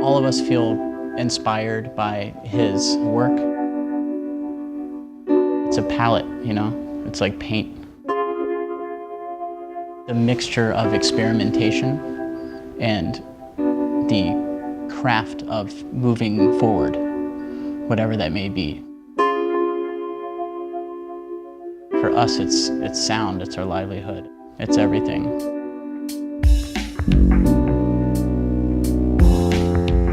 All of us feel inspired by his work. It's a palette, you know? It's like paint. The mixture of experimentation and the craft of moving forward, whatever that may be. For us, it's sound, it's our livelihood, it's everything.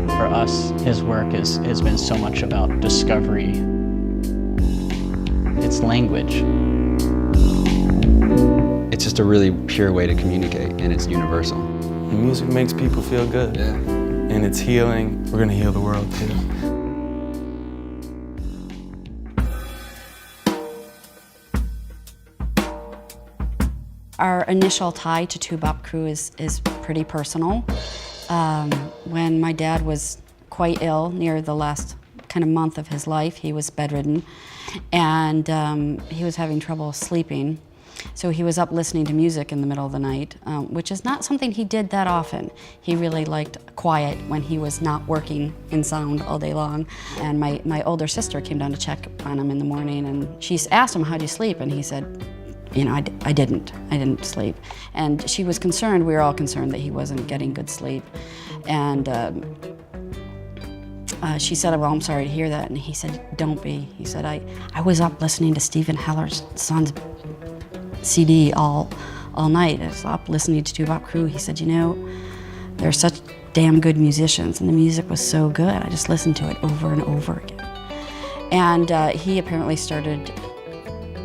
For us, his work has been so much about discovery. It's language. It's just a really pure way to communicate, and it's universal. And music makes people feel good. Yeah. And it's healing. We're gonna heal the world too. Our initial tie to Toubab Krewe is pretty personal. When my dad was quite ill near the last kind of month of his life, he was bedridden, and he was having trouble sleeping. So he was up listening to music in the middle of the night, which is not something he did that often. He really liked quiet when he was not working in sound all day long. And my older sister came down to check on him in the morning, and she asked him, "How'd you sleep?" And he said, "You know, I didn't sleep." And she was concerned, we were all concerned that he wasn't getting good sleep. And she said, "Well, I'm sorry to hear that." And he said, "Don't be." He said, I was up listening to Stephen Heller's son's CD all night. I was up listening to Toubab Krewe. He said, "You know, they're such damn good musicians, and the music was so good. I just listened to it over and over again." And he apparently started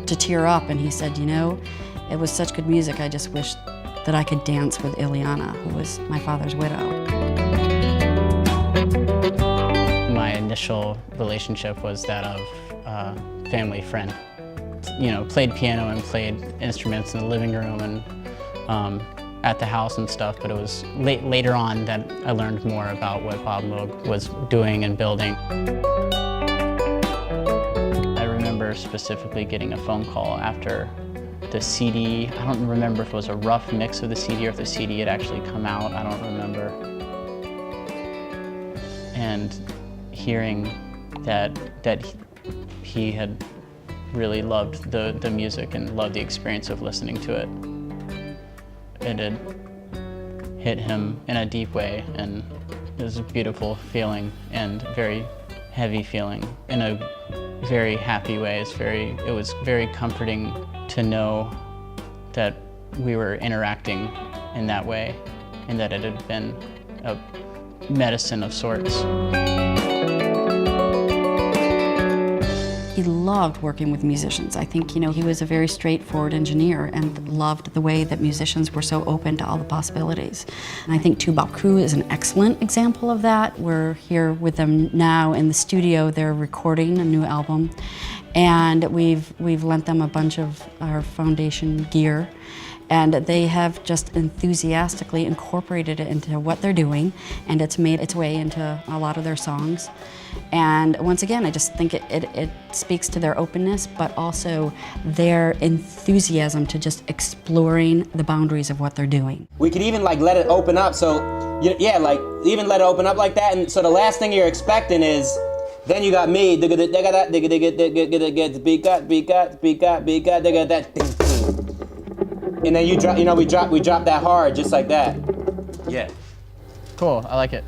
to tear up, and he said, "You know, it was such good music, I just wish that I could dance with Ileana, who was my father's widow." My initial relationship was that of a family friend. You know, played piano and played instruments in the living room and at the house and stuff, but it was later on that I learned more about what Bob Moog was doing and building. I remember specifically getting a phone call after the CD. I don't remember if it was a rough mix of the CD or if the CD had actually come out. I don't remember. And hearing that he had really loved the music and loved the experience of listening to it. It had hit him in a deep way, and it was a beautiful feeling and very heavy feeling in a very happy way. It was very comforting to know that we were interacting in that way and that it had been a medicine of sorts. He loved working with musicians. I think, you know, he was a very straightforward engineer and loved the way that musicians were so open to all the possibilities. And I think Toubab Krewe is an excellent example of that. We're here with them now in the studio. They're recording a new album, and we've lent them a bunch of our foundation gear, and they have just enthusiastically incorporated it into what they're doing, and it's made its way into a lot of their songs. And once again, I just think it speaks to their openness, but also their enthusiasm to just exploring the boundaries of what they're doing. We could even like let it open up, so yeah, like even let it open up like that, and so the last thing you're expecting is, then you got me, and then you drop, you know, we drop that hard just like that. Yeah. Cool, I like it.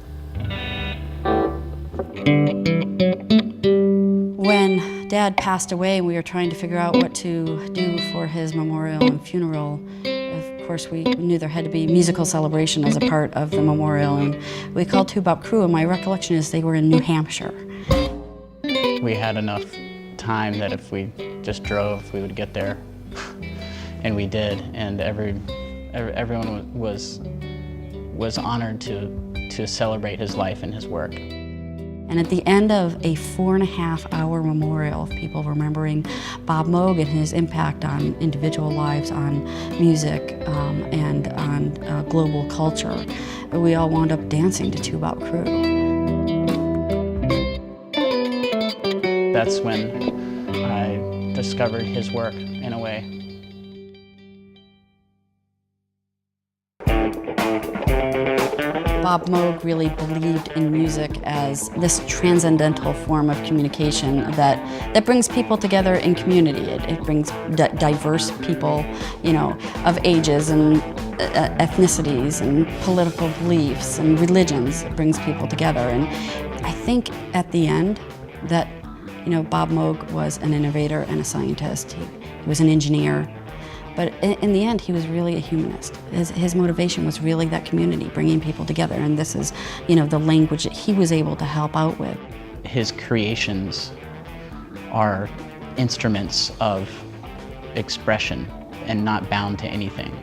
When Dad passed away and we were trying to figure out what to do for his memorial and funeral, of course we knew there had to be musical celebration as a part of the memorial, and we called Toubab Krewe, and my recollection is they were in New Hampshire. We had enough time that if we just drove, we would get there. And we did, and everyone was honored to celebrate his life and his work. And at the end of a 4.5-hour memorial of people remembering Bob Moog and his impact on individual lives, on music, and on global culture, we all wound up dancing to Toubab Krewe. That's when I discovered his work in a way. Bob Moog really believed in music as this transcendental form of communication that brings people together in community. It brings diverse people, you know, of ages and ethnicities and political beliefs and religions. It brings people together. And I think at the end that, you know, Bob Moog was an innovator and a scientist. He was an engineer. But in the end, he was really a humanist. His motivation was really that community, bringing people together. And this is, you know, the language that he was able to help out with. His creations are instruments of expression and not bound to anything.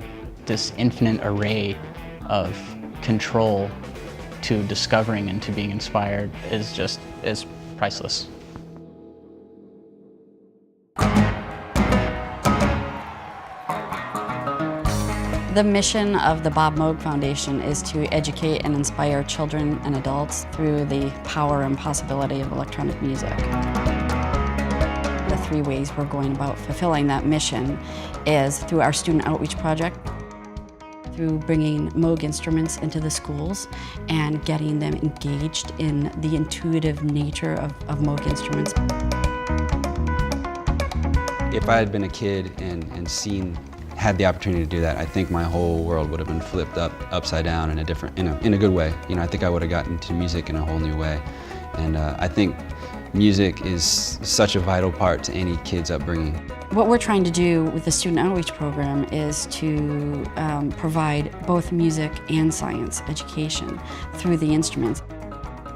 This infinite array of control to discovering and to being inspired is priceless. The mission of the Bob Moog Foundation is to educate and inspire children and adults through the power and possibility of electronic music. The 3 ways we're going about fulfilling that mission is through our student outreach project, through bringing Moog instruments into the schools and getting them engaged in the intuitive nature of Moog instruments. If I had been a kid and had the opportunity to do that, I think my whole world would have been flipped upside down in a good way. You know, I think I would have gotten into music in a whole new way. And I think music is such a vital part to any kid's upbringing. What we're trying to do with the student outreach program is to provide both music and science education through the instruments.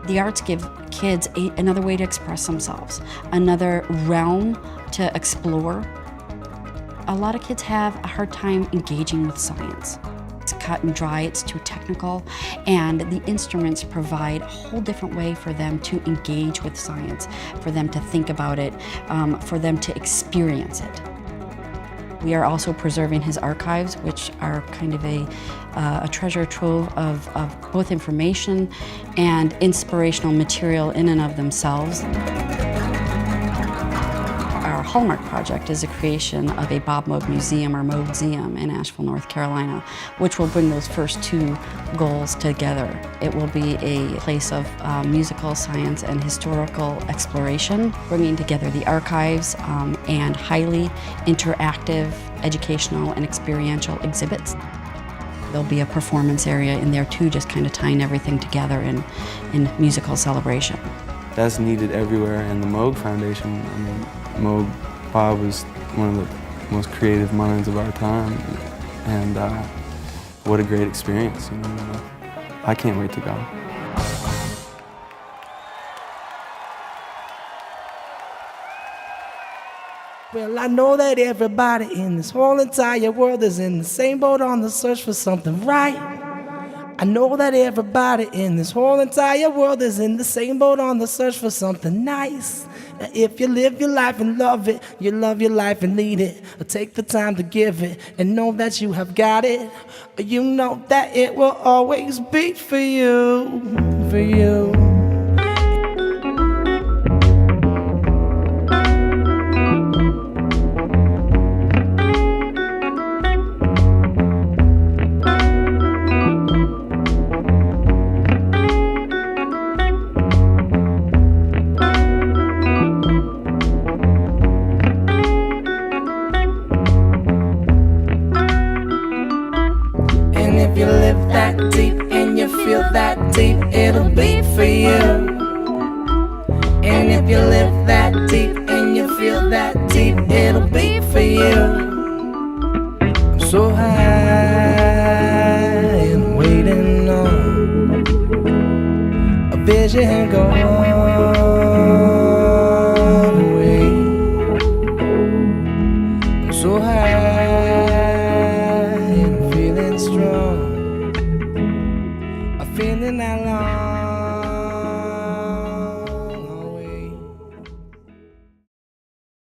The arts give kids another way to express themselves, another realm to explore. A lot of kids have a hard time engaging with science. It's cut and dry, it's too technical, and the instruments provide a whole different way for them to engage with science, for them to think about it, for them to experience it. We are also preserving his archives, which are kind of a treasure trove of both information and inspirational material in and of themselves. Our Hallmark project is a creation of a Bob Moog Museum, or Moogseum, in Asheville, North Carolina, which will bring those first 2 goals together. It will be a place of musical, science, and historical exploration, bringing together the archives and highly interactive educational and experiential exhibits. There'll be a performance area in there too, just kind of tying everything together in musical celebration. That's needed everywhere, and the Moog Foundation, I mean, Bob was one of the most creative minds of our time, and what a great experience, you know. I can't wait to go. Well, I know that everybody in this whole entire world is in the same boat on the search for something right. I know that everybody in this whole entire world is in the same boat on the search for something nice. Now, if you live your life and love it, you love your life and lead it, or take the time to give it and know that you have got it, or you know that it will always be for you, for you. If you live that deep and you feel that deep, it'll be for you. And if you live that deep and you feel that deep, it'll be for you. I'm so high and waiting on a vision gone.